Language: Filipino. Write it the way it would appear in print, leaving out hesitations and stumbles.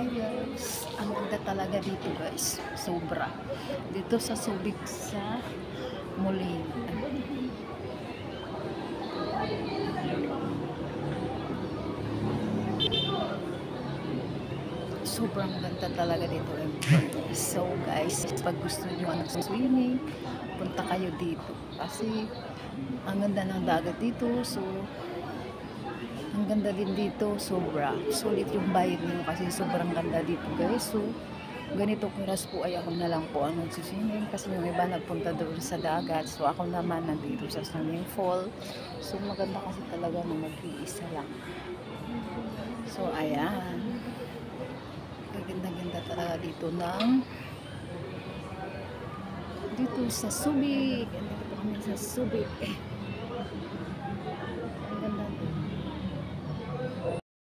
Hi guys, ang ganda talaga dito guys, sobra. Dito sa Subic sa Mulin. Sobrang ganda talaga dito. So guys, pag gusto nyo ng swimming, punta kayo dito. Kasi ang ganda ng dagat dito, so ang ganda din dito, sobra. Sulit yung bayad nyo kasi sobrang ganda dito guys. So, ganito oras po ay ako na lang po ang nagsiswimming kasi yung iba nagpunta doon sa dagat. So, ako naman nandito sa swimming fall. So, maganda kasi talaga na mag-iisa lang. So, ayan. Ganda-ganda talaga dito sa Subic. Dito kami sa Subic.